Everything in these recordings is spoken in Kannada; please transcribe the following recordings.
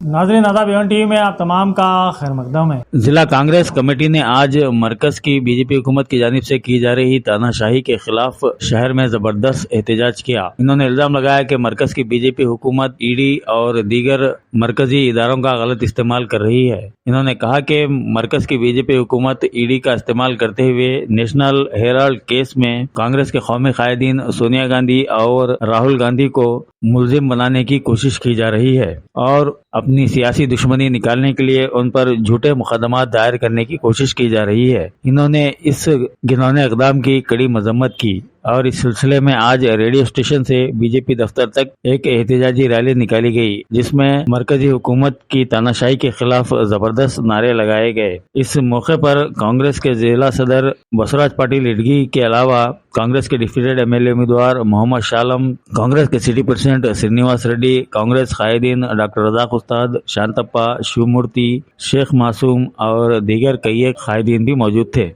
नाज़रीन आदाब एवन टीवी में आप तमाम का खैर मकदम है। जिला कांग्रेस कमेटी ने आज मरकज की बीजेपी हुकूमत की जानिब से की जा रही तानाशाही के खिलाफ शहर में जबरदस्त एहतजाज किया। इन्होंने इल्जाम लगाया कि मरकज की बीजेपी हुकूमत ईडी और दीगर मरकजी इदारों का गलत इस्तेमाल कर रही है। इन्होंने कहा कि मरकज की बीजेपी हुकूमत ईडी का इस्तेमाल करते हुए नेशनल हेराल्ड केस में कांग्रेस के कौमी कायदीन सोनिया गांधी और राहुल गांधी को मुलजिम बनाने की कोशिश की जा रही है और अपनी सियासी दुश्मनी निकालने के लिए उन पर झूठे मुकदमात दायर करने की कोशिश की जा रही है। इन्होंने इस घिनौने इक़दाम की कड़ी मजम्मत की और इस सिलसिले में आज रेडियो स्टेशन से बीजेपी दफ्तर तक एक एहतजाजी रैली निकाली गई, जिसमें मरकजी हुकूमत की तानाशाही के खिलाफ जबरदस्त नारे लगाए गए। इस मौके पर कांग्रेस के जिला सदर बसवराज पाटिल इडगी के अलावा कांग्रेस के डिप्टी एमएलए उम्मीदवार मोहम्मद शालम, कांग्रेस के सिटी प्रेसिडेंट श्रीनिवास रेड्डी, कांग्रेस कायदीन डॉक्टर रजाक उस्ताद, शांतप्पा, शिवमूर्ति, शेख मासूम और दीगर कई कायदीन भी मौजूद थे।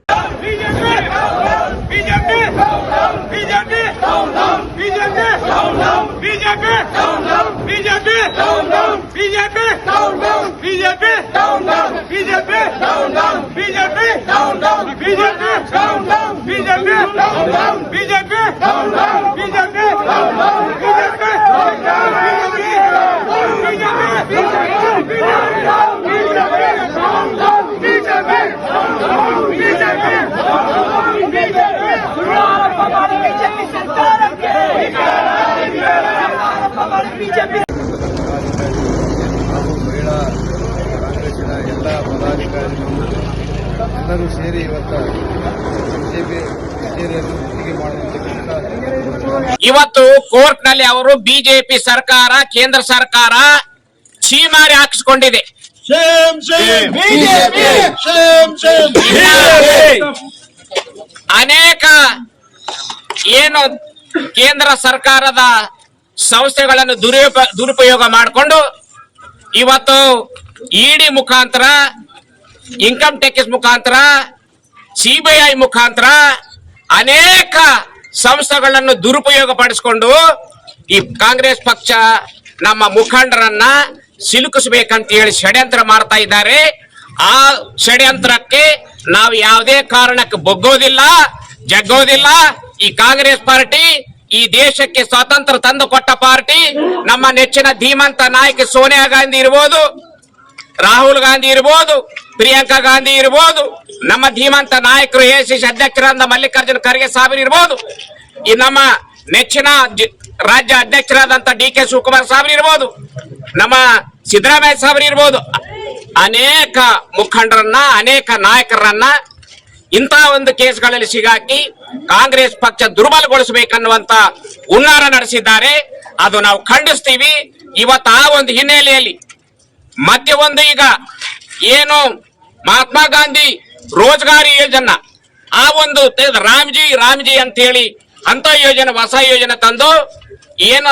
ಮಹಿಳಾ ಕಾಂಗ್ರೆಸ್ಸಿನ ಎಲ್ಲ ಪದಾಧಿಕಾರಿಗಳು ಎಲ್ಲರೂ ಸೇರಿ ಇವತ್ತು ಬಿಜೆಪಿ ಕಚೇರಿಯನ್ನು ಮುತ್ತಿಗೆ ಮಾಡುವಂತ ಇವತ್ತು ಕೋರ್ಟ್ನಲ್ಲಿ ಅವರು ಬಿಜೆಪಿ ಸರ್ಕಾರ ಕೇಂದ್ರ ಸರ್ಕಾರ ಛೀಮಾರಿ ಹಾಕಿಸಿಕೊಂಡಿದೆ. ಅನೇಕ ಏನು ಕೇಂದ್ರ ಸರ್ಕಾರದ ಸಂಸ್ಥೆಗಳನ್ನು ದುರುಪಯೋಗ ಮಾಡಿಕೊಂಡು ಇವತ್ತು ಇಡಿ ಮುಖಾಂತರ, ಇನ್ಕಮ್ ಟ್ಯಾಕ್ಸ್ ಮುಖಾಂತರ, ಸಿಬಿಐ ಮುಖಾಂತರ ಅನೇಕ ಸಂಸ್ಥೆಗಳನ್ನು ದುರುಪಯೋಗ ಪಡಿಸಿಕೊಂಡು ಈ ಕಾಂಗ್ರೆಸ್ ಪಕ್ಷ ನಮ್ಮ ಮುಖಂಡರನ್ನ ಸಿಲುಕಿಸಬೇಕಂತ ಹೇಳಿ ಷಡ್ಯಂತ್ರ ಮಾಡ್ತಾ ಇದ್ದಾರೆ. ಆ ಷಡ್ಯಂತ್ರಕ್ಕೆ ನಾವು ಯಾವುದೇ ಕಾರಣಕ್ಕೆ ಬಗ್ಗೋದಿಲ್ಲ, ಜಗ್ಗೋದಿಲ್ಲ. ಈ ಕಾಂಗ್ರೆಸ್ ಪಾರ್ಟಿ ಈ ದೇಶಕ್ಕೆ ಸ್ವಾತಂತ್ರ್ಯ ತಂದು ಕೊಟ್ಟ ಪಾರ್ಟಿ. ನಮ್ಮ ನೆಚ್ಚಿನ ಧೀಮಂತ ನಾಯಕ ಸೋನಿಯಾ ಗಾಂಧಿ ಇರ್ಬೋದು, ರಾಹುಲ್ ಗಾಂಧಿ ಇರ್ಬೋದು, ಪ್ರಿಯಾಂಕಾ ಗಾಂಧಿ ಇರ್ಬೋದು, ನಮ್ಮ ಧೀಮಂತ ನಾಯಕರು ಎಸಿಸಿ ಅಧ್ಯಕ್ಷರಾದ ಮಲ್ಲಿಕಾರ್ಜುನ ಖರ್ಗೆ ಸಾಹೇಬರು ಇರ್ಬೋದು, ಈ ನಮ್ಮ ನೆಚ್ಚಿನ ರಾಜ್ಯ ಅಧ್ಯಕ್ಷರಾದಂತ ಡಿ.ಕೆ. ಶಿವಕುಮಾರ್ ಸಾಹೇಬರು ಇರ್ಬೋದು, ನಮ್ಮ ಸಿದ್ದರಾಮಯ್ಯ ಸಾಹೇಬರು ಇರ್ಬೋದು, ಅನೇಕ ಮುಖಂಡರನ್ನ, ಅನೇಕ ನಾಯಕರನ್ನ ಇಂತಹ ಒಂದು ಕೇಸ್ಗಳಲ್ಲಿ ಸಿಗಾಕಿ ಕಾಂಗ್ರೆಸ್ ಪಕ್ಷ ದುರ್ಬಲಗೊಳಿಸಬೇಕನ್ನುವಂತ ಹುನ್ನಾರ ನಡೆಸಿದ್ದಾರೆ. ಅದು ನಾವು ಖಂಡಿಸ್ತೀವಿ. ಇವತ್ತು ಆ ಒಂದು ಹಿನ್ನೆಲೆಯಲ್ಲಿ ಮತ್ತೆ ಒಂದು ಈಗ ಏನು ಮಹಾತ್ಮ ಗಾಂಧಿ ರೋಜ್ಗಾರಿ ಯೋಜನಾ, ಆ ಒಂದು ರಾಮ್ಜಿ ಅಂತ ಹೇಳಿ ಅಂತ ಯೋಜನೆ, ಹೊಸ ಯೋಜನೆ ತಂದು ಏನು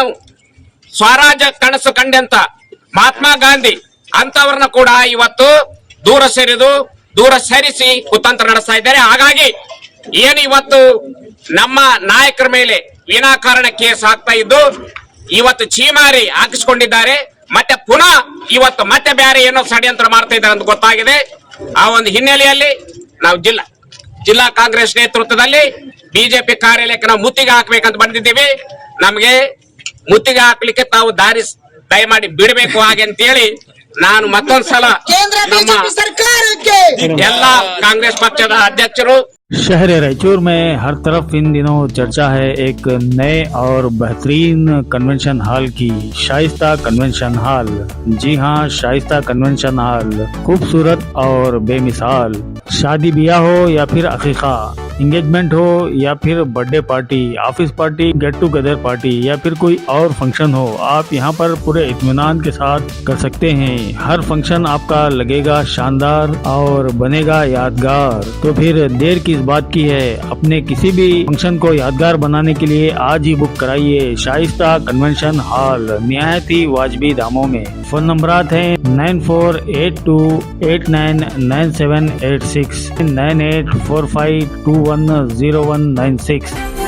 ಸ್ವರಾಜ್ಯ ಕನಸು ಕಂಡಂತ ಮಹಾತ್ಮ ಗಾಂಧಿ ಅಂತವ್ರನ್ನ ಕೂಡ ಇವತ್ತು ದೂರ ಸರಿಸಿ ಕುತಂತ್ರ ನಡೆಸ್ತಾ ಇದ್ದಾರೆ. ಹಾಗಾಗಿ ಏನು ಇವತ್ತು ನಮ್ಮ ನಾಯಕರ ಮೇಲೆ ವಿನಾಕಾರಣ ಕೇಸ್ ಹಾಕ್ತಾ ಇದ್ದು ಇವತ್ತು ಛೀಮಾರಿ ಹಾಕಿಸ್ಕೊಂಡಿದ್ದಾರೆ. ಮತ್ತೆ ಪುನಃ ಇವತ್ತು ಮತ್ತೆ ಬೇರೆ ಏನೋ ಷಡ್ಯಂತ್ರ ಮಾಡ್ತಾ ಇದ್ದಾರೆ ಅಂತ ಗೊತ್ತಾಗಿದೆ. ಆ ಒಂದು ಹಿನ್ನೆಲೆಯಲ್ಲಿ ನಾವು ಜಿಲ್ಲಾ ಕಾಂಗ್ರೆಸ್ ನೇತೃತ್ವದಲ್ಲಿ ಬಿಜೆಪಿ ಕಾರ್ಯಾಲಯಕ್ಕೆ ನಾವು ಮುತ್ತಿಗೆ ಹಾಕ್ಬೇಕಂತ ಬಂದಿದ್ದೀವಿ. ನಮಗೆ ಮುತ್ತಿಗೆ ಹಾಕ್ಲಿಕ್ಕೆ ತಾವು ದಾರಿ ದಯಮಾಡಿ ಬಿಡಬೇಕು ಹಾಗೆ ಅಂತೇಳಿ ನಾನು ಮತ್ತೊಂದ್ಸಲ ನಮ್ಮ ಎಲ್ಲ ಕಾಂಗ್ರೆಸ್ ಪಕ್ಷದ ಅಧ್ಯಕ್ಷರು शहर रायचूर में हर तरफ इन दिनों चर्चा है एक नए और बेहतरीन कन्वेंशन हॉल की, शाइस्ता कन्वेंशन हॉल। जी हाँ, शाइस्ता कन्वेंशन हॉल खूबसूरत और बेमिसाल। शादी ब्याह हो या फिर अकीका, इंगेजमेंट हो या फिर birthday party, office party, get together party या फिर कोई और फंक्शन हो, आप यहाँ पर पूरे इत्मीनान के साथ कर सकते हैं। हर फंक्शन आपका लगेगा शानदार और बनेगा यादगार। तो फिर देर किस बात की है, अपने किसी भी फंक्शन को यादगार बनाने के लिए आज ही बुक कराइए शाइस्ता कन्वेंशन हॉल, निहायत ही वाजबी दामों में। फोन नंबरात हैं 9482899786, 9845210196।